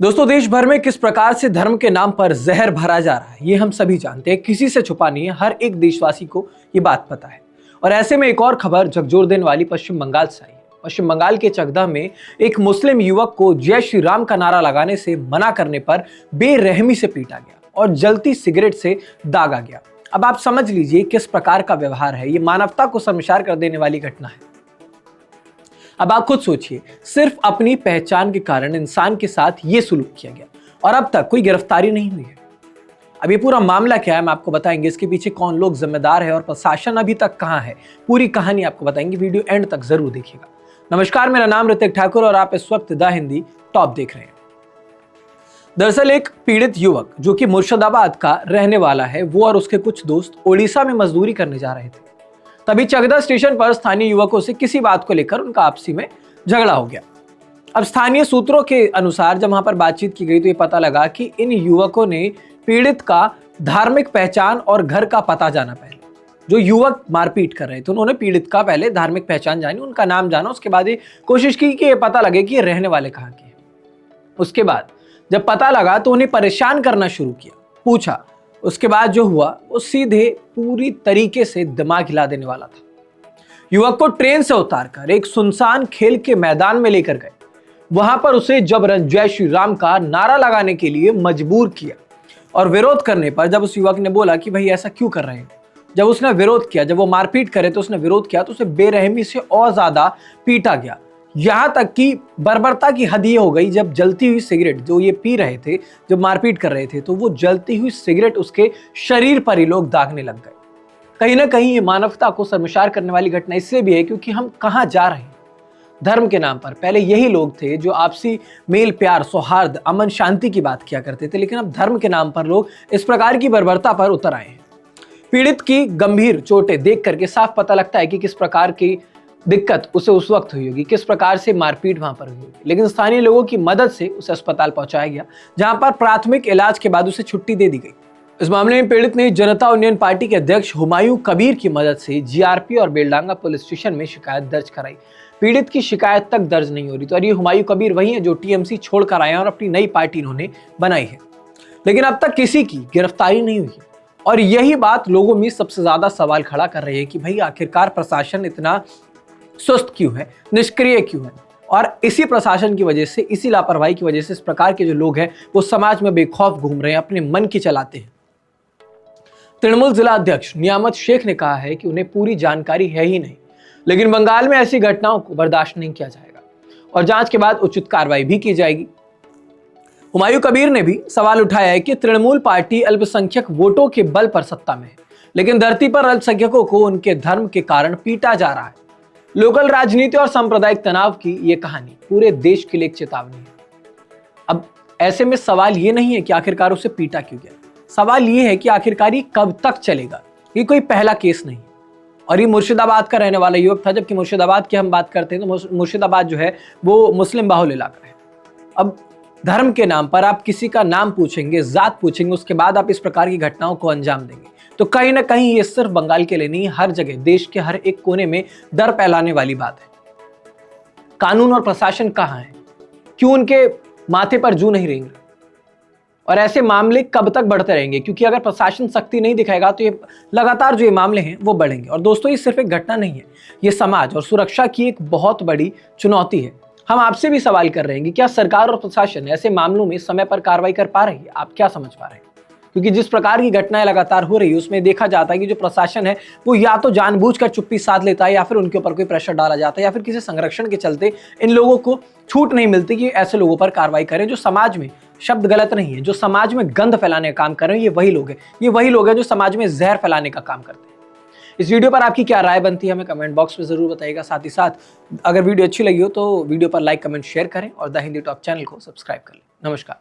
दोस्तों, देश भर में किस प्रकार से धर्म के नाम पर जहर भरा जा रहा है ये हम सभी जानते हैं। किसी से छुपा नहीं है, हर एक देशवासी को ये बात पता है। और ऐसे में एक और खबर झकझोर देने वाली पश्चिम बंगाल से आई है। पश्चिम बंगाल के चकदा में एक मुस्लिम युवक को जय श्री राम का नारा लगाने से मना करने पर बेरहमी से पीटा गया और जलती सिगरेट से दागा गया। अब आप समझ लीजिए किस प्रकार का व्यवहार है। ये मानवता को शर्मसार कर देने वाली घटना है। अब आप खुद सोचिए, सिर्फ अपनी पहचान के कारण इंसान के साथ ये सुलूक किया गया और अब तक कोई गिरफ्तारी नहीं हुई है। अब ये पूरा मामला क्या है हम आपको बताएंगे, इसके पीछे कौन लोग जिम्मेदार है और प्रशासन अभी तक कहां है, पूरी कहानी आपको बताएंगे। वीडियो एंड तक जरूर देखिएगा। नमस्कार, मेरा नाम ऋतिक ठाकुर और आप इस वक्त द हिंदी टॉप देख रहे हैं। दरअसल एक पीड़ित युवक जो कि मुर्शिदाबाद का रहने वाला है, वो और उसके कुछ दोस्त ओडिशा में मजदूरी करने जा रहे थे। तभी चकदा स्टेशन पर स्थानीय युवकों से किसी बात को लेकर उनका आपसी में झगड़ा हो गया। अब स्थानीय सूत्रों के अनुसार जब वहां पर बातचीत की गई तो ये पता लगा कि इन युवकों ने पीड़ित का धार्मिक पहचान और घर का पता जाना। पहले जो युवक मारपीट कर रहे थे उन्होंने पीड़ित का पहले धार्मिक पहचान जानी, उनका नाम जाना, उसके बाद ये कोशिश की कि ये पता लगे कि ये रहने वाले कहाँ के हैं। उसके बाद जब पता लगा तो उन्हें परेशान करना शुरू किया, पूछा। उसके बाद जो हुआ वो सीधे पूरी तरीके से दिमाग हिला देने वाला था। युवक को ट्रेन से उतारकर एक सुनसान खेल के मैदान में लेकर गए। वहां पर उसे जबरन जय श्री राम का नारा लगाने के लिए मजबूर किया और विरोध करने पर जब उस युवक ने बोला कि भाई ऐसा क्यों कर रहे हैं, जब उसने विरोध किया, जब वो मारपीट करे तो उसने विरोध किया तो उसे बेरहमी से और ज्यादा पीटा गया। यहां तक कि बर्बरता की हद ये हो गई, जब जलती हुई सिगरेट जो ये पी रहे थे, जब मारपीट कर रहे थे, तो वो जलती हुई सिगरेट उसके शरीर पर ही लोग दागने लग गए। कहीं ना कहीं ये मानवता को शर्मसार करने वाली घटना इसलिए भी है क्योंकि हम कहां जा रहे हैं। धर्म के नाम पर पहले यही लोग थे जो आपसी मेल प्यार, सौहार्द, अमन, शांति की बात किया करते थे, लेकिन अब धर्म के नाम पर लोग इस प्रकार की बर्बरता पर उतर आए हैं। पीड़ित की गंभीर चोटें देख करके साफ पता लगता है कि किस प्रकार की दिक्कत उसे उस वक्त हुई होगी, किस प्रकार से मारपीट वहां पर हुई होगी। लेकिन स्थानीय लोगों की मदद से उसे अस्पताल पहुंचाया गया, जहां पर प्राथमिक इलाज के बाद उसे छुट्टी दे दी गई। इस मामले में पीड़ित ने जनता यूनियन पार्टी के अध्यक्ष हुमायूं कबीर की मदद से जीआरपी और बेलडांगा पुलिस स्टेशन में शिकायत दर्ज कराई। पीड़ित की शिकायत तक दर्ज नहीं हो रही। तो ये हुमायूं कबीर वही है जो टीएमसी छोड़कर आए हैं और अपनी नई पार्टी इन्होंने बनाई है, लेकिन अब तक किसी की गिरफ्तारी नहीं हुई है। और यही बात लोगों में सबसे ज्यादा सवाल खड़ा कर रही है कि भाई आखिरकार प्रशासन इतना सुस्त क्यों है, निष्क्रिय क्यों है। और इसी प्रशासन की वजह से, इसी लापरवाही की वजह से इस प्रकार के जो लोग हैं वो समाज में बेखौफ घूम रहे हैं, अपने मन की चलाते हैं। तृणमूल जिला अध्यक्ष नियामत शेख ने कहा है कि उन्हें पूरी जानकारी है ही नहीं, लेकिन बंगाल में ऐसी घटनाओं को बर्दाश्त नहीं किया जाएगा और जांच के बाद उचित कार्रवाई भी की जाएगी। हुमायूं कबीर ने भी सवाल उठाया है कि तृणमूल पार्टी अल्पसंख्यक वोटों के बल पर सत्ता में है, लेकिन धरती पर अल्पसंख्यकों को उनके धर्म के कारण पीटा जा रहा है। लोकल राजनीति और सांप्रदायिक तनाव की ये कहानी पूरे देश के लिए एक चेतावनी है। अब ऐसे में सवाल ये नहीं है कि आखिरकार उसे पीटा क्यों गया, सवाल ये है कि आखिरकार ये कब तक चलेगा। ये कोई पहला केस नहीं है और ये मुर्शिदाबाद का रहने वाला युवक था, जबकि मुर्शिदाबाद की हम बात करते हैं तो मुर्शिदाबाद जो है वो मुस्लिम बाहुल इलाका है। अब धर्म के नाम पर आप किसी का नाम पूछेंगे, जात पूछेंगे, उसके बाद आप इस प्रकार की घटनाओं को अंजाम देंगे, तो कहीं ना कहीं ये सिर्फ बंगाल के लिए नहीं, हर जगह, देश के हर एक कोने में डर फैलाने वाली बात है। कानून और प्रशासन कहां है? क्यों उनके माथे पर जू नहीं रेंग रहे? और ऐसे मामले कब तक बढ़ते रहेंगे? क्योंकि अगर प्रशासन सख्ती नहीं दिखाएगा तो ये लगातार जो ये मामले हैं वो बढ़ेंगे। और दोस्तों, ये सिर्फ एक घटना नहीं है, ये समाज और सुरक्षा की एक बहुत बड़ी चुनौती है। हम आपसे भी सवाल कर रहे हैं कि क्या सरकार और प्रशासन ऐसे मामलों में समय पर कार्रवाई कर पा रही है? आप क्या समझ पा रहे हैं? क्योंकि जिस प्रकार की घटनाएं लगातार हो रही है उसमें देखा जाता है कि जो प्रशासन है वो या तो जानबूझकर चुप्पी साध लेता है, या फिर उनके ऊपर कोई प्रेशर डाला जाता है, या फिर किसी संरक्षण के चलते इन लोगों को छूट नहीं मिलती कि ऐसे लोगों पर कार्रवाई करें जो समाज में, शब्द गलत नहीं है, जो समाज में गंध फैलाने का काम कर रहे हैं। ये वही लोग हैं जो समाज में जहर फैलाने का काम करते हैं। इस वीडियो पर आपकी क्या राय बनती है हमें कमेंट बॉक्स में जरूर बताइएगा। साथ ही साथ अगर वीडियो अच्छी लगी हो तो वीडियो पर लाइक, कमेंट, शेयर करें और द हिंदी टॉप चैनल को सब्सक्राइब कर लें। नमस्कार।